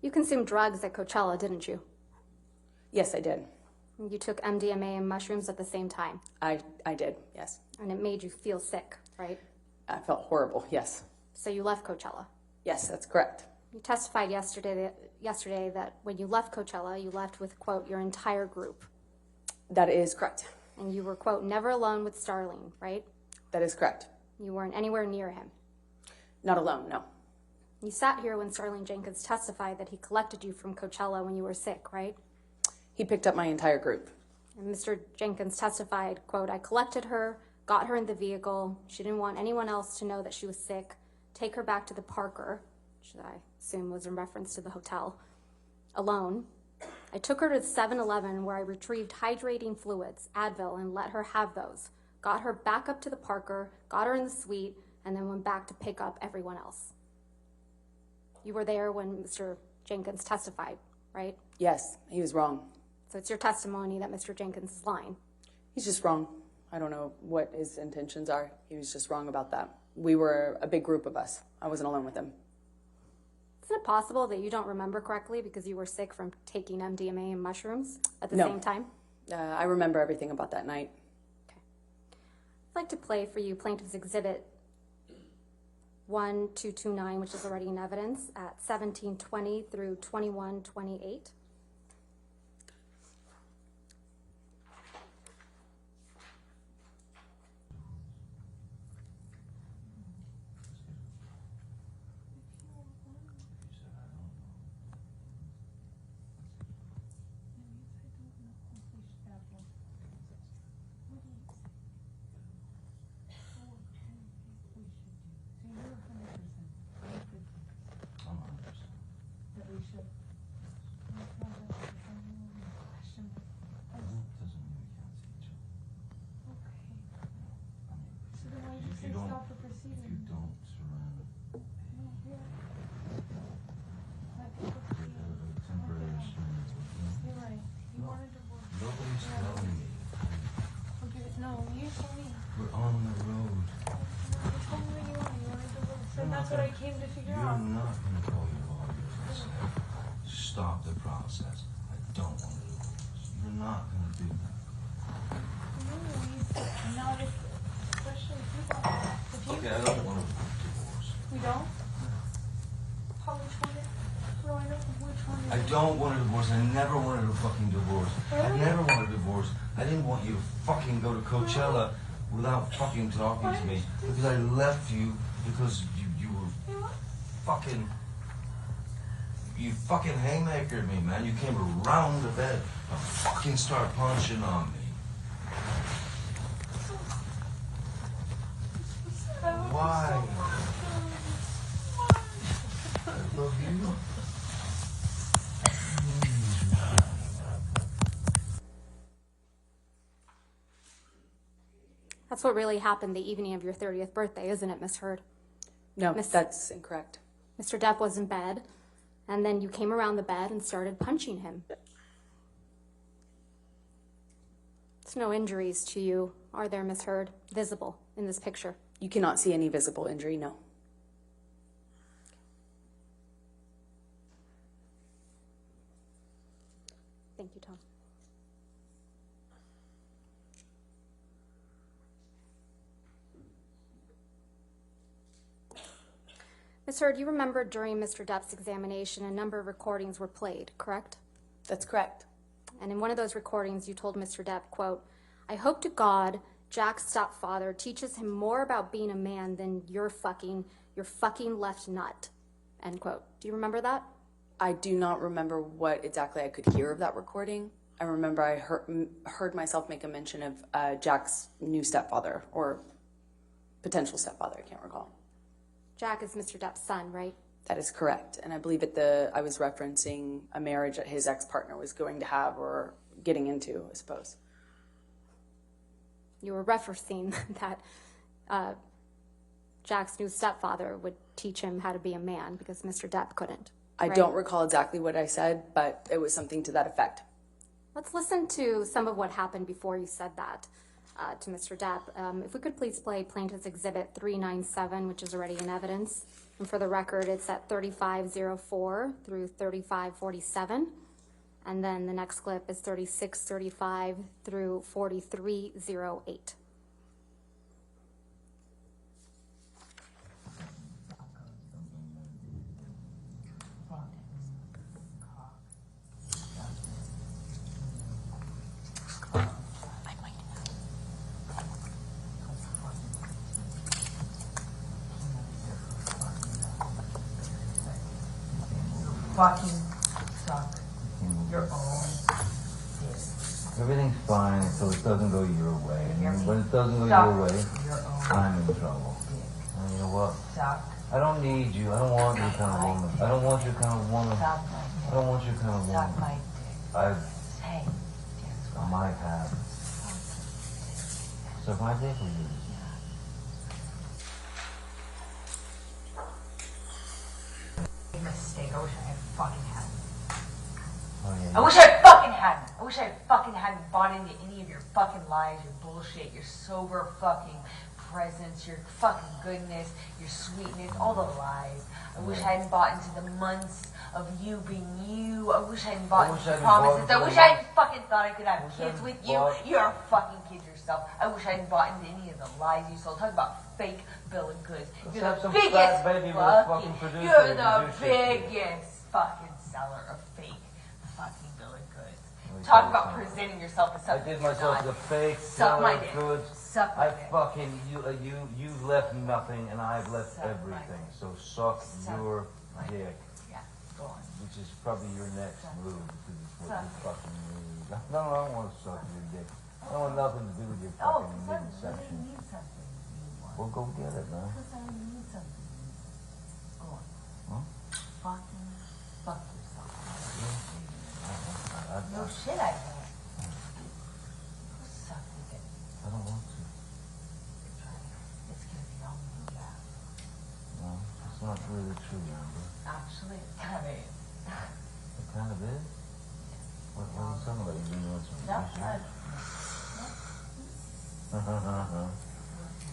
You consumed drugs at Coachella, didn't you? Yes, I did. You took MDMA and mushrooms at the same time. I did, yes. And it made you feel sick, right? I felt horrible, yes. So you left Coachella. Yes, that's correct. You testified yesterday that when you left Coachella, you left with, quote, your entire group. That is correct. And you were, quote, never alone with Starling, right? That is correct. You weren't anywhere near him. Not alone, no. You sat here when Starling Jenkins testified that he collected you from Coachella when you were sick, right? He picked up my entire group. And Mr. Jenkins testified, quote, I collected her, got her in the vehicle. She didn't want anyone else to know that she was sick. Take her back to the Parker, which I assume was in reference to the hotel, alone. I took her to the 7-Eleven where I retrieved hydrating fluids, Advil, and let her have those. Got her back up to the Parker, got her in the suite, and then went back to pick up everyone else. You were there when Mr. Jenkins testified, right? Yes, he was wrong. So it's your testimony that Mr. Jenkins is lying. He's just wrong. I don't know what his intentions are. He was just wrong about that. We were a big group of us. I wasn't alone with him. Isn't it possible that you don't remember correctly because you were sick from taking MDMA and mushrooms at the No. same time? I remember everything about that night. Okay. I'd like to play for you Plaintiff's Exhibit 1229, which is already in evidence, at 1720 through 2128. That's what I came to figure out. You're not going to call your lawyers and say, stop the process. I don't want to do this. You're not going to do that. No, not if, especially if you don't. If you, Okay, I don't want a divorce. We don't? How, which one is, Rowena, which one is I don't want a divorce. I never wanted a fucking divorce. I never wanted a divorce. I didn't want you to fucking go to Coachella without fucking talking to me. Because I left you because you were fucking... You fucking haymakered me, man. You came around the bed and fucking start punching on me. Why? I love you. That's what really happened the evening of your 30th birthday, isn't it, Miss Heard? No, that's incorrect. Mr. Depp was in bed, and then you came around the bed and started punching him. There's no injuries to you, are there, Miss Heard, visible in this picture? You cannot see any visible injury, no. Thank you, Tom. Ms. Heard, you remember during Mr. Depp's examination, a number of recordings were played, correct? That's correct. And in one of those recordings, you told Mr. Depp, quote, I hope to God Jack's stepfather teaches him more about being a man than your fucking left nut, end quote. Do you remember that? I do not remember what exactly I could hear of that recording. I remember I heard myself make a mention of Jack's new stepfather, or potential stepfather, I can't recall. Jack is Mr. Depp's son, right? That is correct. And I believe I was referencing a marriage that his ex-partner was going to have or getting into, I suppose. You were referencing that Jack's new stepfather would teach him how to be a man because Mr. Depp couldn't. I don't recall exactly what I said, but it was something to that effect. Let's listen to some of what happened before you said that to Mr. Depp. If we could please play Plaintiff's Exhibit 397, which is already in evidence. And for the record, it's at 3504 through 3547. And then the next clip is 3635 through 4308. Fucking suck your own dick. Everything's fine until it doesn't go your way. And when it doesn't go Suck your way, your own I'm in trouble. dick. And you know what? Suck. I don't need you. I don't want your kind of woman. I don't want your kind of woman. Suck my I dick. don't want your kind of Suck woman. my dick. I Hey, guess what? might have. Suck my dick with you. Big mistake. I wish I had fucking hadn't. Oh, yeah. I wish I fucking hadn't. I wish I fucking hadn't bought into any of your fucking lies, your bullshit, your sober fucking presence, your fucking goodness, your sweetness, all the lies. I wish I hadn't bought into the months of you being you. I wish I hadn't bought into the promises. I wish I hadn't fucking thought I could have kids with you. You're a fucking kid yourself. I wish I hadn't bought into any of the lies you sold. Talk about fake bill of goods. You're have the some biggest fat baby with a fucking producer You're to the do shit to you. biggest fucking seller of fake fucking bill of goods. Let me Talk tell you about something. presenting yourself as I something did you're myself not. the fake Suck my seller of dick. goods. Suck my I dick. fucking you left nothing and I've left Suck my everything. dick. So suck Suck your my dick, Yeah, go on. which is probably your next Suck. move because it's what Suck. you fucking need. No, I don't want to suck your dick. I don't want nothing to do with your Oh, fucking because I midsection. really need something. You want. Well, go get it, man. Because I need something. Go on. Huh? Fucking fuck yourself. I No shit, I won't. Go suck your dick. don't want to. It's gonna be all me, yeah. No, it's not really true, Amber. Actually, it kind of is. It kind of is. What are you talking about? You been doing some No, research?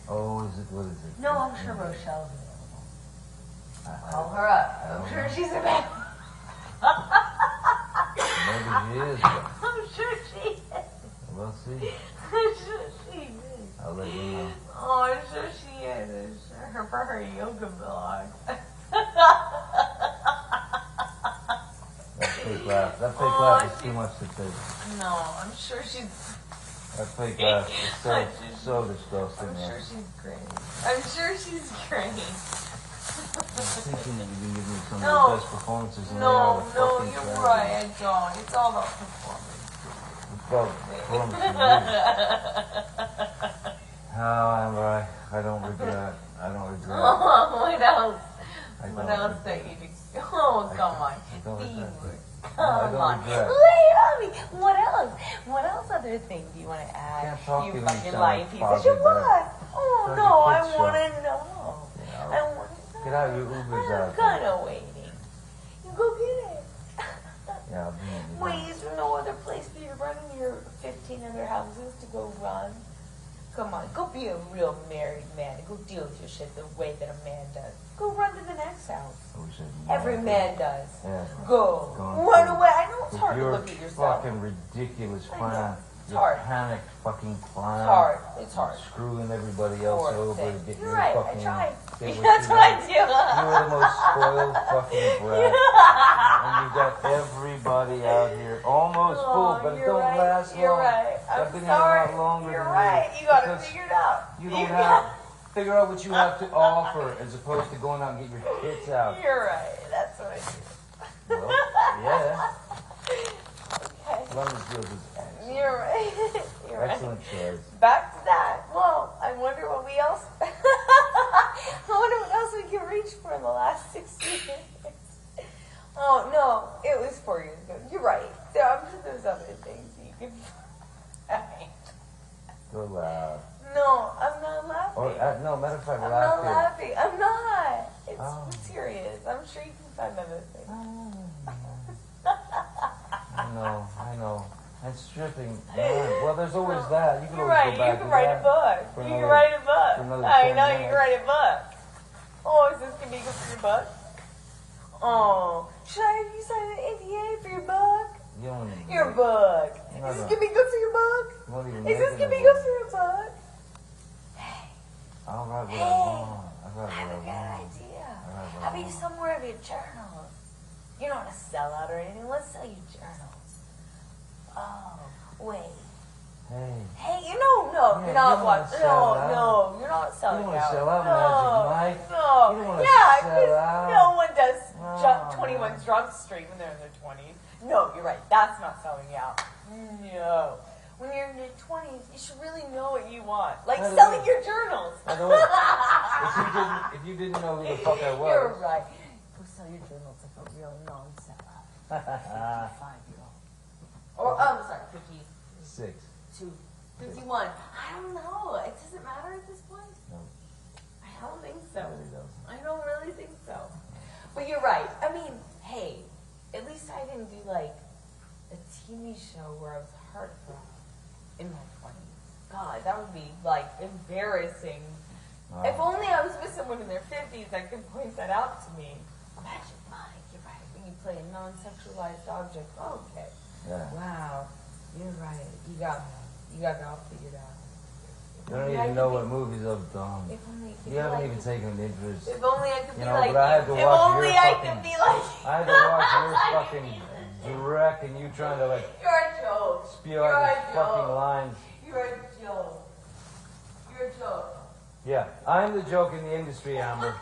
Oh, is it? What is it? no, I'm sure Rochelle's available. I- Call her up. I I'm don't sure know. she's available. Maybe she is. But I'm sure she is. we'll see. I'm sure she is. I'll let you know. Oh, I'm sure she is. I'm sure her for her yoga blog. That fake laugh. That fake Oh, laugh is too much to take. No, I'm sure she's. That fake laugh is so disgusting. I'm man. sure she's great. I'm sure she's great. I'm thinking that you can give me some No. of the best performances in the hour. No, no, you're right. I don't. It's all about performance. It's about performance of you. Oh, Amber, I don't regret. I don't regret. Oh, what else? I What don't else regret. that you do? Oh, come on. I don't Be regret. more. I Come don't on. regret. Lay it on me. What else? What else other thing do you want to add? Can't talk You to you when you fucking sound lying like piece Bobby of shit. Bear. What? Oh, Like no, a I kid's want show. to know. Yeah, I want to know. Get out your Ubers out. I'm kind of waiting. You go get it. Yeah, I'll be in the Wait, is there no other place for you running your 15 other houses to go run? Come on, go be a real married man and go deal with your shit the way that a man does. Go run to the next house. I wish I Every man does. Yeah. Go. Going Run through- away. I know it's With hard to your look at yourself. fucking ridiculous I know. plan. It's Your hard. panicked fucking plan. It's hard. It's hard. Screwing everybody else Poor over thing. to get You're your right. fucking. I tried. get what That's you what I want. do. You are the most spoiled fucking brat. And you got everybody out here almost Oh, full, but it you're don't right. last You're long. right. I've I'm been sorry. here a lot longer You're than right. You got to because figure it out. You don't have. Figure out what you have to offer as opposed to going out and get your hits out. You're right. That's what I do. Well, yeah. Okay. London Fields is excellent. You're right. You're right. Excellent choice. Back to that. Well, I wonder what we else. I wonder what else we can reach for in the last 6 years. Oh no, it was 4 years ago. You're right. I'm sure there's other things you can find. Go loud. No, I'm not laughing. Or, no, matter of fact, I'm laugh not here. laughing. I'm not. It's Oh. serious. I'm sure you can find other things. I know. And stripping, man. Well, there's always that. You can You're always right. go back You can to write that a book. for You can another- write a book. for another I 10 know you minutes. can write a book. Oh, is this gonna be good for your buck? Oh, should I have you sign an ADA for your buck? You don't need Your buck. No, Is this no. gonna be good for your buck? You won't even Is this make gonna it be no good for your buck? Hey, I'll write what I Hey. want. I'll I have a write what good I want. idea. I'll write what How I about you want. sell more of your journals? You don't want to sell out or anything. Let's sell you journals. Oh, wait. Hey. Hey, you know, no, Yeah, you're not you don't wanna watching. sell out. No, you're not You selling don't wanna out. sell out, no, Magic Mike. No, You don't wanna yeah, sell 'cause out. no one does No, 21 man. Drug Street when they're in their 20s. No, you're right. That's not selling you out. No. When you're in your 20s, you should really know what you want. Like By the selling way- your journals. By the way, if you didn't know who the fuck I was. You're right. Go sell your journals like a real non-seller. 55-year-old. Or, sorry, 6. 51. I don't know. It doesn't matter at this point. No. I don't think so. It really doesn't. I don't really think so. But you're right. I mean, hey, at least I didn't do like a TV show where I was heartthrob in my 20s. God, that would be like embarrassing. Wow. If only I was with someone in their 50s that could point that out to me. Imagine, Mike, you're right. When you play a non-sexualized object. Okay. Yeah. Wow. You're right. You got it all figured out. You don't even know what movies I've done. If only, You haven't even taken an interest. If only I could You be know, like but I had to you. If watch only your I fucking- could be like you. I had to watch your fucking direct and you trying to like You're a joke. spew You're out a these fucking joke. lines. You're a joke. You're a joke. Yeah, I'm the joke in the industry, Amber.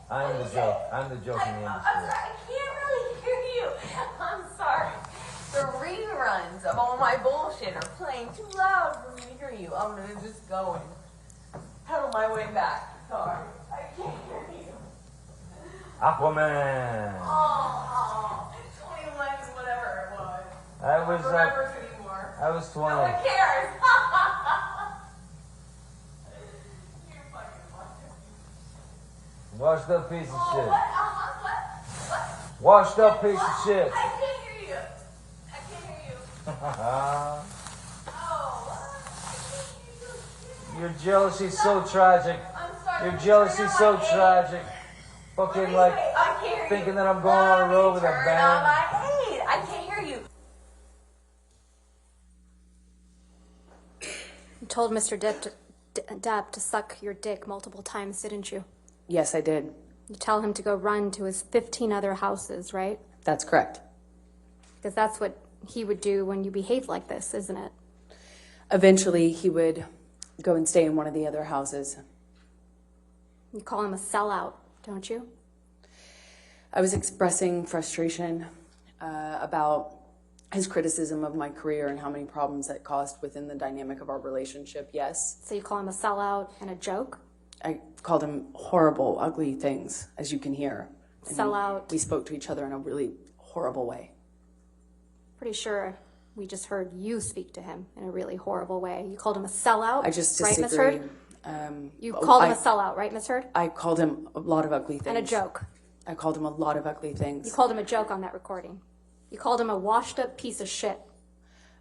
I'm the joke. I'm the joke in the I'm industry. sorry. I can't really hear you. I'm sorry. The reruns of all my bullshit are playing too loud for me to hear you. I'm gonna just go and pedal my way back. Sorry. I can't hear you. Aquaman. Oh, 21, whatever it was. I No was one remembers anymore. I was No one 20. cares. You're fucking funny. Washed up piece of Oh, shit. what? What? Washed up piece of shit. I can't hear you. I can't hear you. Oh, what? I can't hear you. Your jealousy's so tragic. I'm sorry. Your jealousy's so Turn on my tragic. aid. Fucking Let me like wait. I can't hear thinking you. that I'm going on a road with a Turn on band. my aid. I can't hear you. You told Mr. Depp to suck your dick multiple times, didn't you? Yes, I did. You tell him to go run to his 15 other houses, right? That's correct. Because that's what he would do when you behave like this, isn't it? Eventually, he would go and stay in one of the other houses. You call him a sellout, don't you? I was expressing frustration about his criticism of my career and how many problems that caused within the dynamic of our relationship, yes. So you call him a sellout and a joke? I called him horrible, ugly things, as you can hear. And Sellout. We spoke to each other in a really horrible way. Pretty sure we just heard you speak to him in a really horrible way. You called him a sellout, I just right, Miss disagree. Heard? You called him a I sellout, right, Miss Heard? I called him a lot of ugly things. And a joke. I called him a lot of ugly You things. called him a joke on that recording. You called him a washed up piece of shit.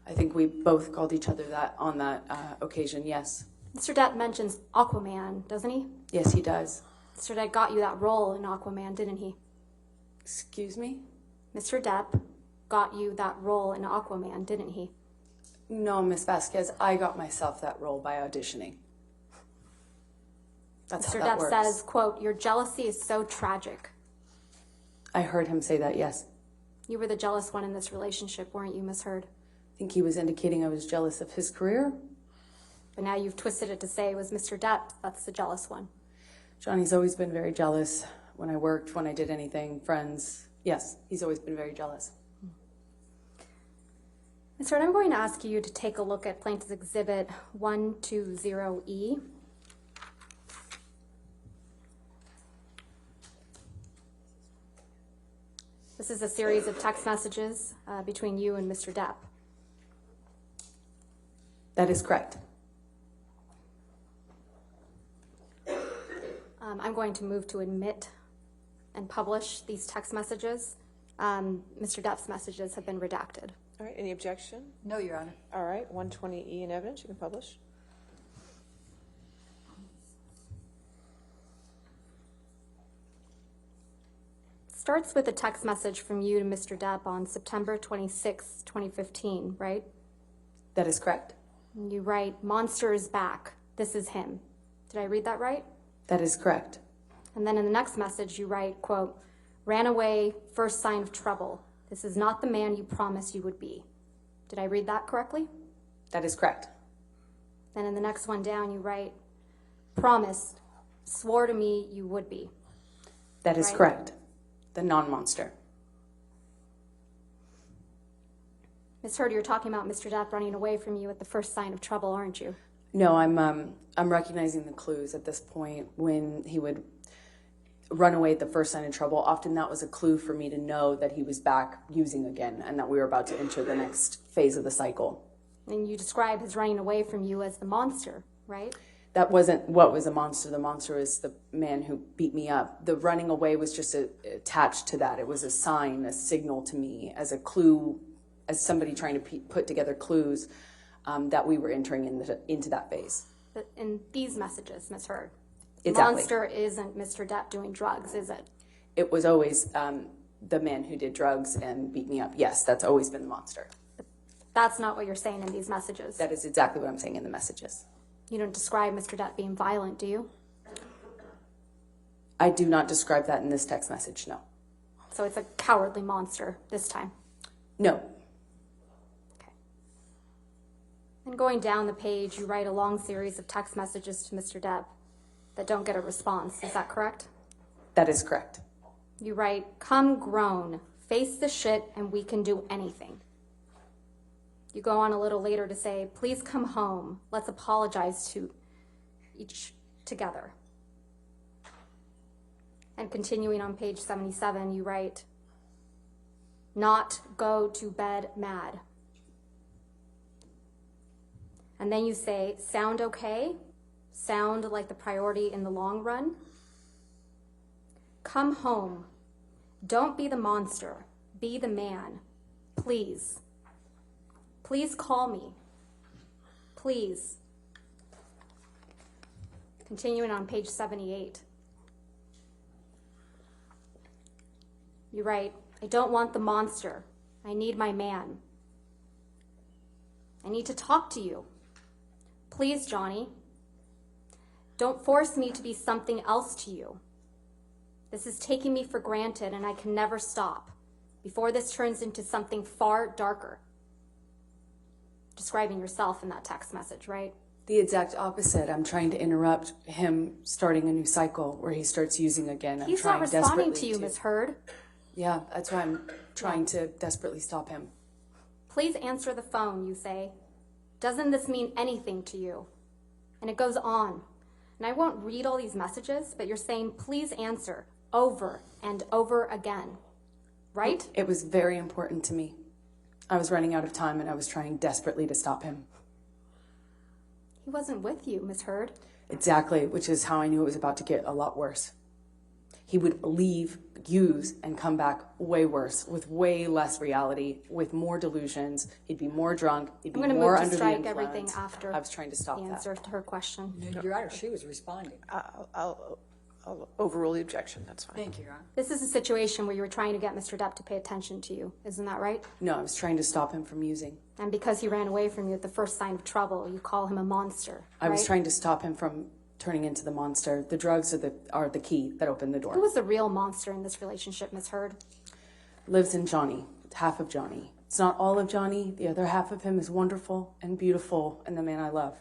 I think we both called each other that on that occasion, yes. Mr. Depp mentions Aquaman, doesn't he? Yes, he does. Mr. Depp got you that role in Aquaman, didn't he? Excuse me? Mr. Depp got you that role in Aquaman, didn't he? No, Miss Vasquez, I got myself that role by auditioning. That's Mr. how that Depp works. says, quote, your jealousy is so tragic. I heard him say that, yes. You were the jealous one in this relationship, weren't you, Miss Heard? I think he was indicating I was jealous of his career. But now you've twisted it to say it was Mr. Depp that's the jealous one. Johnny's always been very jealous when I worked, when I did anything, friends. Yes, he's always been very jealous. Ms. Heard, I'm going to ask you to take a look at Plaintiff's Exhibit 120E. This is a series of text messages between you and Mr. Depp. That is correct. I'm going to move to admit and publish these text messages. Mr. Depp's messages have been redacted. All right, any objection? No, Your Honor. All right, 120E in evidence, you can publish. Starts with a text message from you to Mr. Depp on September 26, 2015, right? That is correct. And you write, "Monster is back. This is him." Did I read that right? That is correct. And then in the next message, you write, quote, "Ran away, first sign of trouble. This is not the man you promised you would be." Did I read that correctly? That is correct. Then in the next one down, you write, "Promised, swore to me you would be." That is Right. correct. The non-monster. Ms. Heard, you're talking about Mr. Depp running away from you at the first sign of trouble, aren't you? No, I'm recognizing the clues at this point. When he would run away at the first sign of trouble, often that was a clue for me to know that he was back using again and that we were about to enter the next phase of the cycle. And you describe his running away from you as the monster, right? That wasn't what was a monster. The monster is the man who beat me up. The running away was just attached to that. It was a sign, a signal to me, as a clue, as somebody trying to put together clues that we were entering into that phase. But in these messages, Ms. Heard, Exactly. monster isn't Mr. Depp doing drugs, is it? It was always the man who did drugs and beat me up. Yes, that's always been the monster. That's not what you're saying in these messages. That is exactly what I'm saying in the messages. You don't describe Mr. Depp being violent, do you? I do not describe that in this text message, no. So it's a cowardly monster this time. No. Okay. And going down the page, you write a long series of text messages to Mr. Depp that don't get a response. Is that correct? That is correct. You write, "Come grown, face the shit, and we can do anything." You go on a little later to say, "Please come home. Let's apologize to each together." And continuing on page 77, you write, "Not go to bed mad." And then you say, "Sound okay? Sound like the priority in the long run? Come home. Don't be the monster. Be the man. Please. Please call me. Please." Continuing on page 78. You write, "I don't want the monster. I need my man. I need to talk to you. Please, Johnny. Don't force me to be something else to you. This is taking me for granted and I can never stop before this turns into something far darker." Describing yourself in that text message, right? The exact opposite. I'm trying to interrupt him starting a new cycle where he starts using again. I'm He's not trying responding desperately to you, Ms. Heard. Yeah, that's why I'm trying to desperately stop him. "Please answer the phone," you say. "Doesn't this mean anything to you?" And it goes on. And I won't read all these messages, but you're saying, "Please answer," over and over again. Right? It was very important to me. I was running out of time and I was trying desperately to stop him. He wasn't with you, Ms. Heard. Exactly, which is how I knew it was about to get a lot worse. He would leave, use, and come back way worse, with way less reality, with more delusions. He'd be more drunk. He'd be I'm going to more move to under the strike influence. everything after I was trying to stop the that. answer to her question. No, Your Honor, she was responding. I'll overrule the objection, that's fine. Thank you, Your Honor. This is a situation where you were trying to get Mr. Depp to pay attention to you. Isn't that right? No, I was trying to stop him from using. And because he ran away from you at the first sign of trouble, you call him a monster. I was right? trying to stop him from turning into the monster. The drugs are the key that opened the door. Who was the real monster in this relationship, Ms. Heard? Lives in Johnny, half of Johnny. It's not all of Johnny. The other half of him is wonderful and beautiful and the man I love.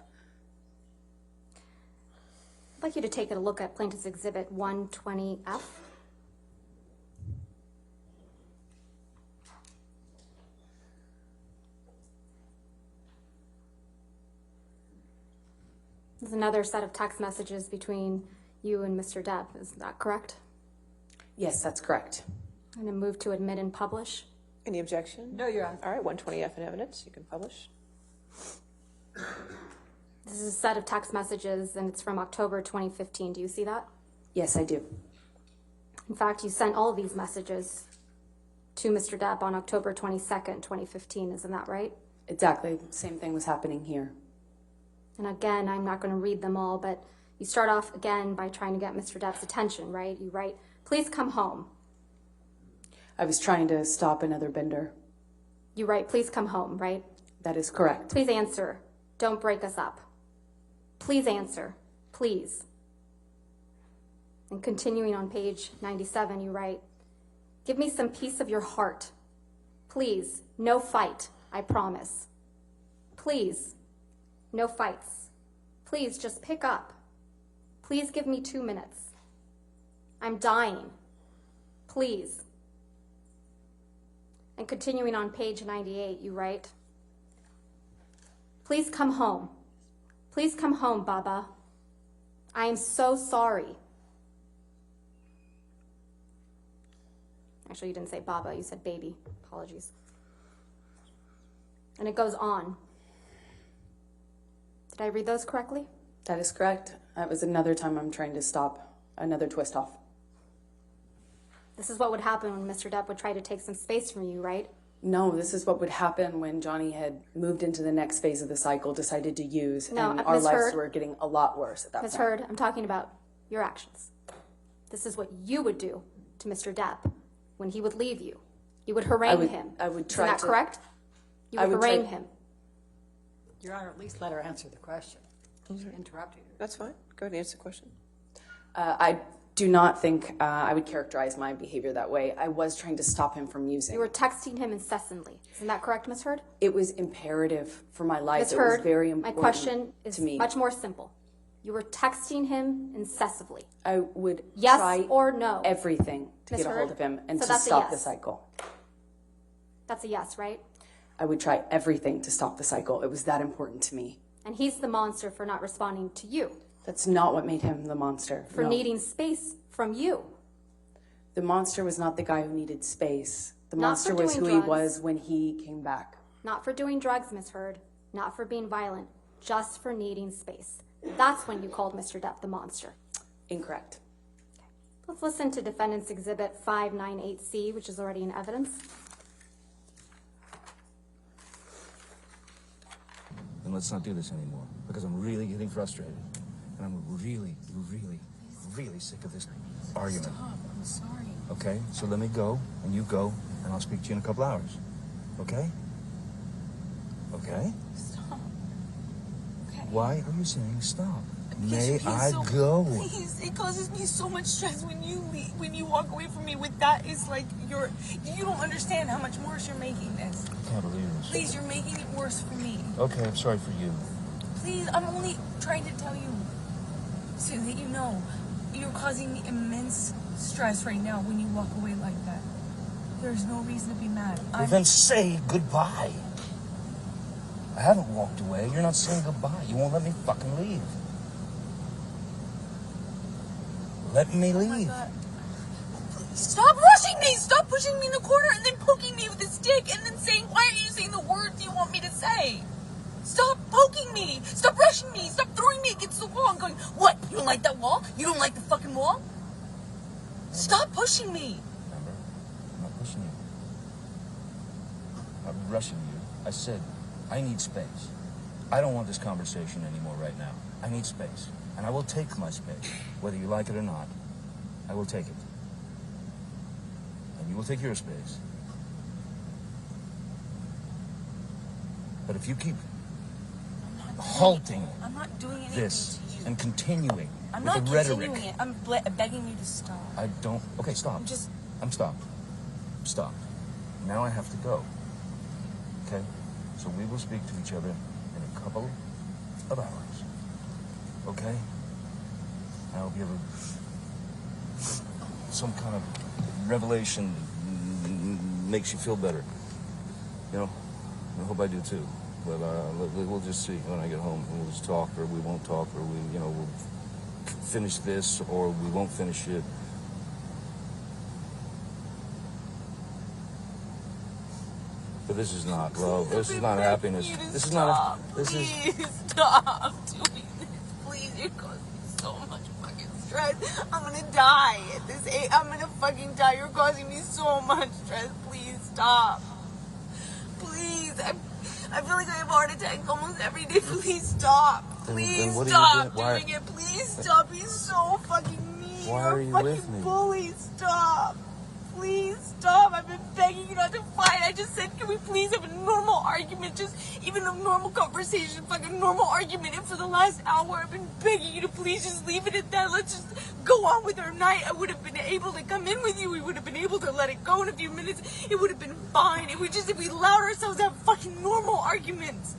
I'd like you to take a look at Plaintiff's Exhibit 120F. There's another set of text messages between you and Mr. Depp. Is that correct? Yes, that's correct. I'm going to move to admit and publish. Any objection? No, Your Honor. All right, 120F in evidence, you can publish. This is a set of text messages, and it's from October 2015. Do you see that? Yes, I do. In fact, you sent all of these messages to Mr. Depp on October 22nd, 2015. Isn't that right? Exactly. Same thing was happening here. And again, I'm not going to read them all, but you start off again by trying to get Mr. Depp's attention, right? You write, "Please come home." I was trying to stop another bender. You write, please come home, right? That is correct. Please answer. Don't break us up. Please answer. Please. And continuing on page 97, you write, give me some peace of your heart. Please, no fight, I promise. Please, no fights. Please, just pick up. Please give me 2 minutes. I'm dying. Please. And continuing on page 98, you write, please come home. Please come home, Baba. I am so sorry. Actually, you didn't say Baba, you said baby. Apologies. And it goes on. Did I read those correctly? That is correct. That was another time I'm trying to stop another twist off. This is what would happen when Mr. Depp would try to take some space from you, right? No, this is what would happen when Johnny had moved into the next phase of the cycle, decided to use, No, and our Ms. lives Heard. were getting a lot worse at that Ms. point. Heard, I'm talking about your actions. This is what you would do to Mr. Depp when he would leave you. You would harangue him. I would try Isn't that to- correct? You I would would harangue try- him. Your Honor, at least let her answer the question. She interrupted you. That's fine. Go ahead and answer the question. I do not think I would characterize my behavior that way. I was trying to stop him from using. You were texting him incessantly. Isn't that correct, Ms. Heard? It was imperative for my life. Ms. It was Heard, very my important question is to me. much more simple. You were texting him incessantly. I would Yes try or no? everything to Ms. get a Heard? hold of him and So to that's a stop the yes. cycle. That's a yes, right? I would try everything to stop the cycle. It was that important to me. And he's the monster for not responding to you, That's not what made him the monster. for No. needing space from you. The monster was not the guy who needed space. The Not monster for was doing who he drugs. was when he came back. Not for doing drugs, Ms. Heard. Not for being violent. Just for needing space. That's when you called Mr. Depp the monster. Incorrect. Let's listen to Defendant's Exhibit 598C, which is already in evidence. Then let's not do this anymore, because I'm really getting frustrated. And I'm really, really, really sick of this argument. Stop. I'm sorry. Okay? So let me go, and you go, and I'll speak to you in a couple hours. Okay? Okay? Stop. Okay. Why are you saying stop? Because May you're being I so- go? Please, it causes me so much stress when you leave, when you walk away from me with that. It's like you don't understand how much worse you're making this. I can't believe this. Please, you're making it worse for me. Okay, I'm sorry for you. Please, I'm only trying to tell you so that you know you're causing me immense stress right now when you walk away like that. There's no reason to be mad. Well, then say goodbye. I haven't walked away. You're not saying goodbye. You won't let me fucking leave. Let me Oh my leave. God. Stop rushing me! Stop pushing me in the corner and then poking me with a stick and then saying, why aren't you saying the words you want me to say? Stop poking me! Stop rushing me! Stop throwing me against the wall and going, what? You don't like that wall? You don't like the fucking wall? Stop pushing me! Remember? I'm not pushing you. I'm not rushing you. I said, I need space. I don't want this conversation anymore right now. I need space. And I will take my space. Whether you like it or not, I will take it. And you will take your space. But if you keep halting I'm not doing anything this to you. and continuing I'm with not the rhetoric, continuing it. I'm begging you to stop. I don't. Okay, stop. I'm stopped. Stop. Now I have to go. Okay? So we will speak to each other in a couple of hours. Okay? I hope you have some kind of revelation makes you feel better. You know? I hope I do too. But we'll just see when I get home. We'll just talk, or we won't talk, or we'll finish this, or we won't finish it. But this is not love. This is not happiness. This is not. Please stop doing this. Please, you're causing me so much fucking stress. I'm gonna die at this age. I'm gonna fucking die. You're causing me so much stress. Please stop. Please, I feel like I have a heart attack almost every day. Please stop. Then Please what are you stop doing? Why- doing it. Please stop. He's so fucking mean. Why You're are a you fucking with me? bully. Stop. Please stop. I've been begging you not to fight. I just said, can we please have a normal argument? Just even a normal conversation, fucking normal argument. And for the last hour, I've been begging you to please just leave it at that. Let's just go on with our night. I would have been able to come in with you. We would have been able to let it go in a few minutes. It would have been fine. It would just, if we allowed ourselves to have fucking normal arguments.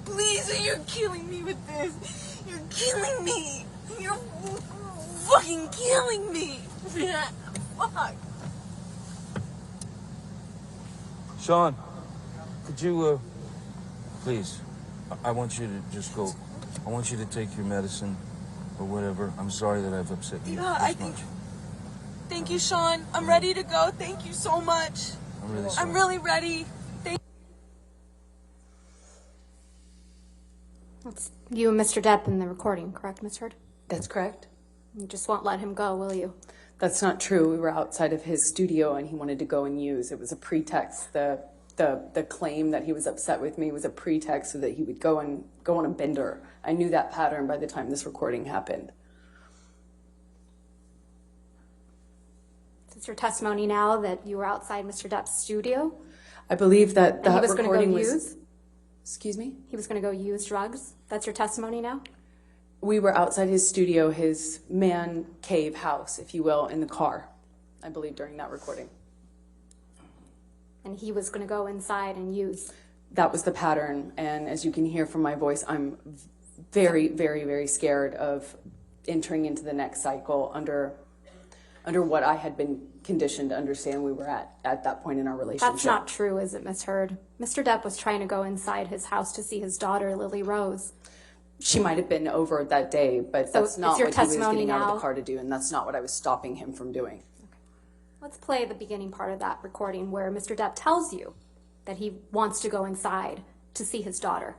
Please, you're killing me with this. You're killing me. You're fucking killing me. Fuck. Sean, could you, please, I want you to just go. I want you to take your medicine or whatever. I'm sorry that I've upset you Yeah, this much. Thank you, Sean. I'm ready to go. Thank you so much. I'm really sorry. I'm really ready. It's you and Mr. Depp in the recording, correct, Ms. Heard? That's correct. You just won't let him go, will you? That's not true. We were outside of his studio and he wanted to go and use. It was a pretext. The claim that he was upset with me was a pretext so that he would go on a bender. I knew that pattern by the time this recording happened. Is your testimony now that you were outside Mr. Depp's studio? I believe that And he that was going to go recording was. use? Excuse me? He was going to go use drugs? That's your testimony now? We were outside his studio, his man cave house, if you will, in the car, I believe, during that recording. And he was going to go inside and use? That was the pattern. And as you can hear from my voice, I'm very, very, very scared of entering into the next cycle under what I had been conditioned to understand we were at that point in our relationship. That's not true, is it, Miss Heard? Mr. Depp was trying to go inside his house to see his daughter, Lily Rose. She might have been over that day, but So that's not it's your what he was testimony getting out of now? the car to do, and that's not what I was stopping him from doing. Let's play the beginning part of that recording where Mr. Depp tells you that he wants to go inside to see his daughter.